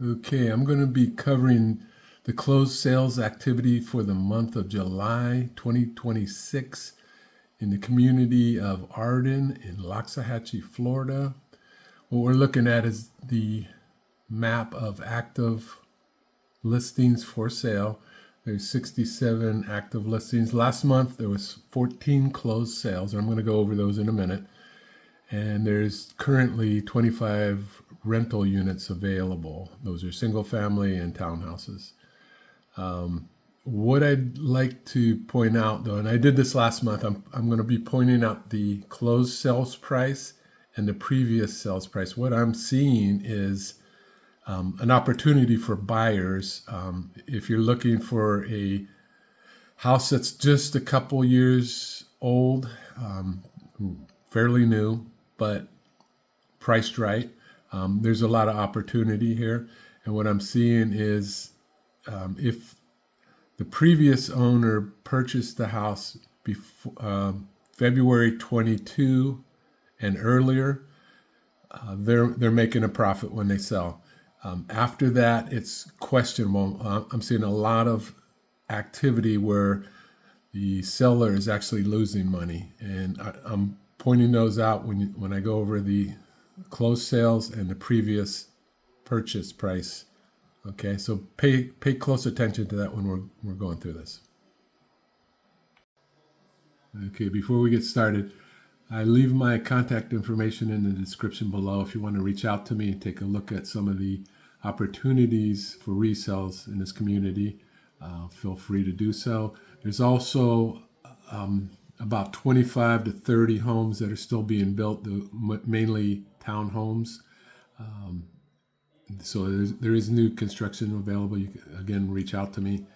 Okay, I'm going to be covering the closed sales activity for the month of July 2026 in the community of Arden in Loxahatchee, Florida. What we're looking at is the map of active listings for sale. There's 67 active listings. Last month there was 14 closed sales. I'm going to go over those in a minute. And there's currently 25 rental units available. Those are single family and townhouses. What I'd like to point out though, and I did this last month, I'm going to be pointing out the closed sales price and the previous sales price. What I'm seeing is an opportunity for buyers. If you're looking for a house that's just a couple years old, fairly new, but priced right, there's a lot of opportunity here. And what I'm seeing is if the previous owner purchased the house before February 22 and earlier, they're making a profit when they sell. After that, it's questionable. I'm seeing a lot of activity where the seller is actually losing money, and I'm pointing those out when I go over the closed sales and the previous purchase price. Okay, so pay close attention to that when we're going through this. Okay, before we get started, I leave my contact information in the description below if you want to reach out to me and take a look at some of the opportunities for resales in this community. Feel free to do so. There's also about 25 to 30 homes that are still being built, mainly townhomes. So there is new construction available. You can, again, reach out to me,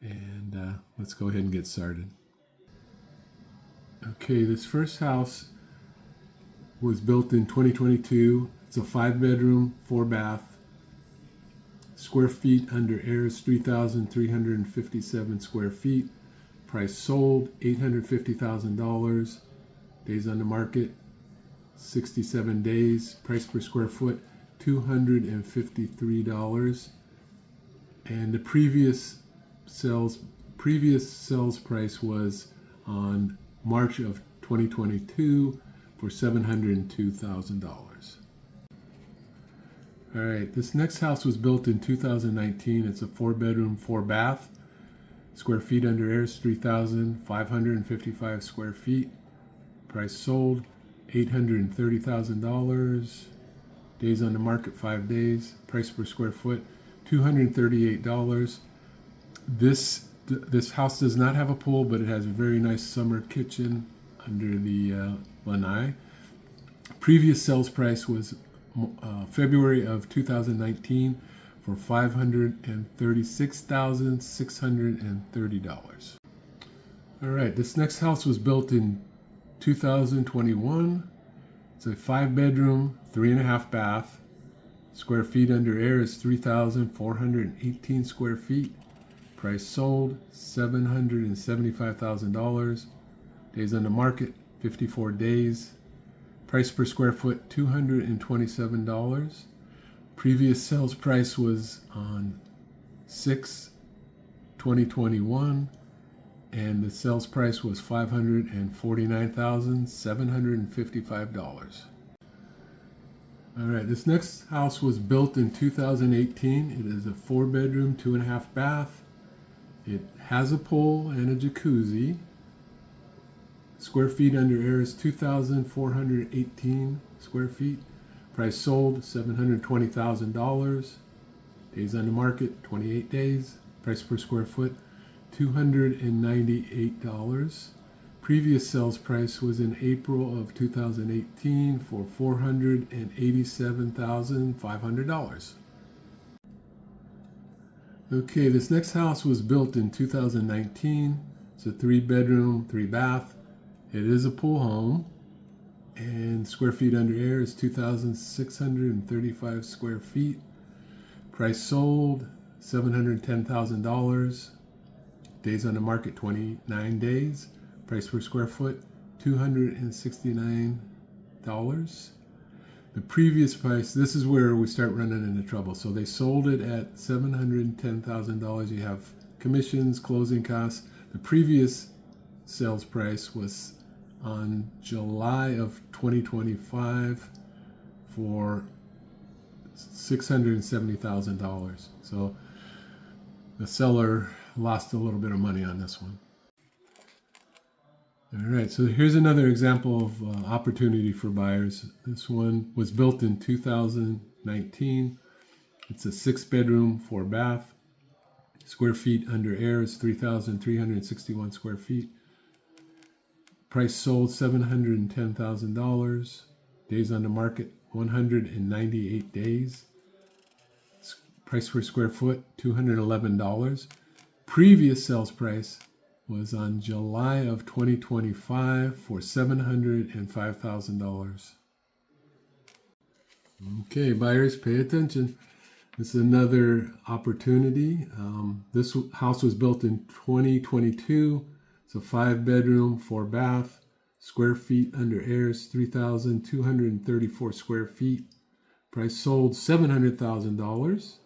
and let's go ahead and get started. Okay, this first house was built in 2022. It's a 5-bedroom, 4-bath. Square feet under air is 3,357 square feet. Price sold, $850,000. Days on the market, 67 days. Price per square foot, $253. And the previous sales price was on March of 2022 for $702,000. All right, this next house was built in 2019. It's a 4-bedroom, 4-bath. Square feet under air is 3,555 square feet. Price sold, $830,000. Days on the market, 5 days. Price per square foot, $238. This house does not have a pool, but it has a very nice summer kitchen under the lanai. Previous sales price was February of 2019 for $536,630. All right, this next house was built in 2021. It's a 5-bedroom, 3.5 bath. Square feet under air is 3,418 square feet. Price sold, $775,000. Days on the market, 54 days. Price per square foot, $227. Previous sales price was on 6/2021, and the sales price was $549,755. All right, this next house was built in 2018. It is a 4-bedroom, 2.5 bath. It has a pool and a jacuzzi. Square feet under air is 2,418 square feet. Price sold, $720,000. Days on the market, 28 days. Price per square foot, $298. Previous sales price was in April of 2018 for $487,500. Okay, this next house was built in 2019. It's a 3-bedroom, 3-bath. It is a pool home, and square feet under air is 2,635 square feet. Price sold, $710,000. Days on the market, 29 days. Price per square foot, $269. The previous price, this is where we start running into trouble. So they sold it at $710,000. You have commissions, closing costs. The previous sales price was on July of 2025 for $670,000. So the seller lost a little bit of money on this one. All right, so here's another example of opportunity for buyers. This one was built in 2019. It's a 6-bedroom, 4-bath. Square feet under air is 3,361 square feet. Price sold $710,000. Days on the market 198 days. Price per square foot $211. Previous sales price was on July of 2025 for $705,000. Okay, buyers, pay attention. This is another opportunity. This house was built in 2022. It's a 5-bedroom, 4-bath. Square feet under air is 3,234 square feet. Price sold $700,000.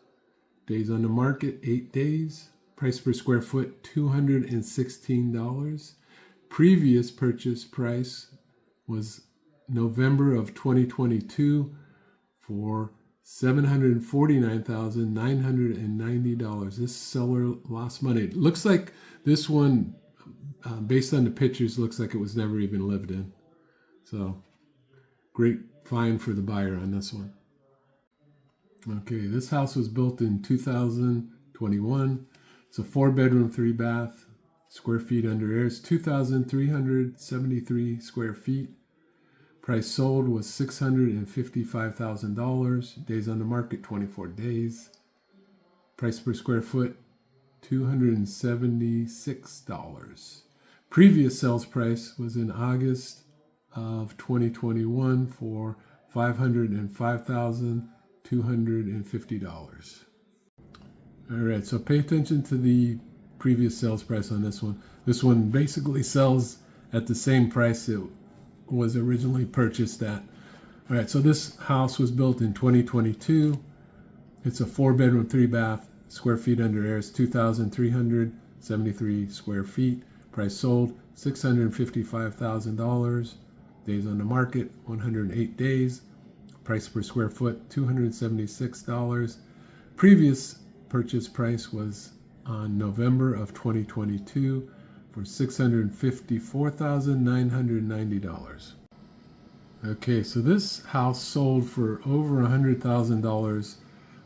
Days on the market 8 days. Price per square foot $216. Previous purchase price was November of 2022 for $749,990. This seller lost money. It looks like this one, based on the pictures, looks like it was never even lived in. So great find for the buyer on this one. Okay, this house was built in 2021. It's a 4-bedroom, 3-bath. Square feet under air is 2,373 square feet. Price sold was $655,000. Days on the market 24 days. Price per square foot $276. Previous sales price was in August of 2021 for $505,250. All right, so pay attention to the previous sales price on this one. This one basically sells at the same price it was originally purchased at. All right, so this house was built in 2022. It's a 4-bedroom, 3-bath. Square feet under air is 2,373 square feet. Price sold $655,000. Days on the market 108 days. Price per square foot $276. Previous purchase price was on November of 2022 for $654,990. Okay, so this house sold for over $100,000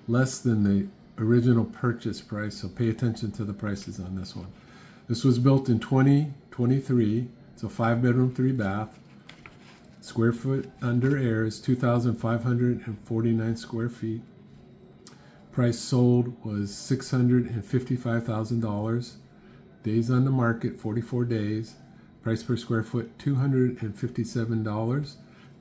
less than the original purchase price, so pay attention to the prices on this one. This was built in 2023. It's a 5-bedroom, 3-bath. Square foot under air is 2,549 square feet. Price sold was $655,000. Days on the market 44 days. Price per square foot $257.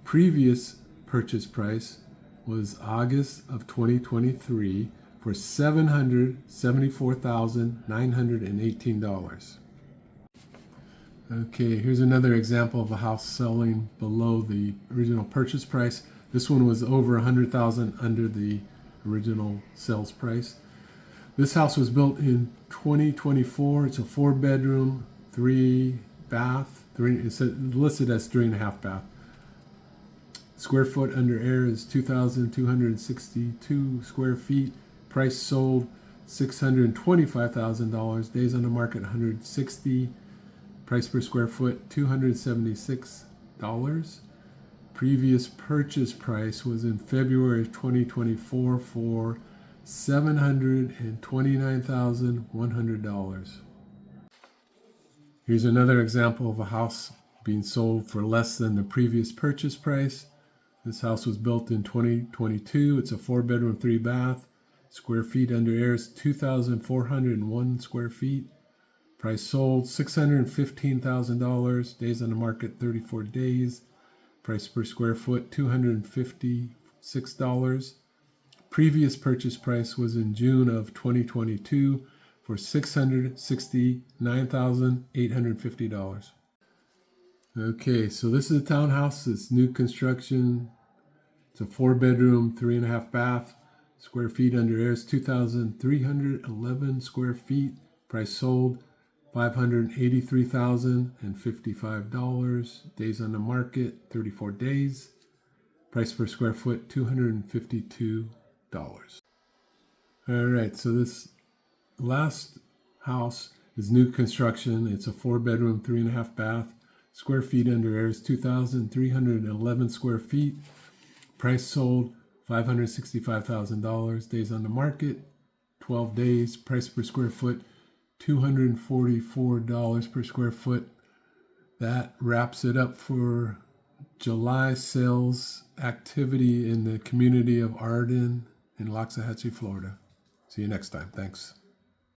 Previous purchase price was August of 2023 for $774,918. Okay, here's another example of a house selling below the original purchase price. This one was over $100,000 under the original sales price. This house was built in 2024. It's a 4-bedroom, 3-bath. It's listed as 3.5 bath. Square foot under air is 2,262 square feet. Price sold $625,000. Days on the market 160. Price per square foot $276. Previous purchase price was in February of 2024 for $729,100. Here's another example of a house being sold for less than the previous purchase price. This house was built in 2022. It's a 4-bedroom, 3-bath. Square feet under air is 2,401 square feet. Price sold $615,000. Days on the market 34 days. Price per square foot $256. Previous purchase price was in June of 2022 for $669,850. Okay, so this is a townhouse. It's new construction. It's a 4-bedroom, 3.5 bath. Square feet under air is 2,311 square feet. Price sold $583,055. Days on the market 34 days. Price per square foot $252. All right, so this last house is new construction. It's a 4-bedroom, 3.5 bath. Square feet under air is 2,311 square feet. Price sold $565,000. Days on the market 12 days. Price per square foot $244 per square foot. That wraps it up for July sales activity in the community of Arden in Loxahatchee, Florida. See you next time. Thanks.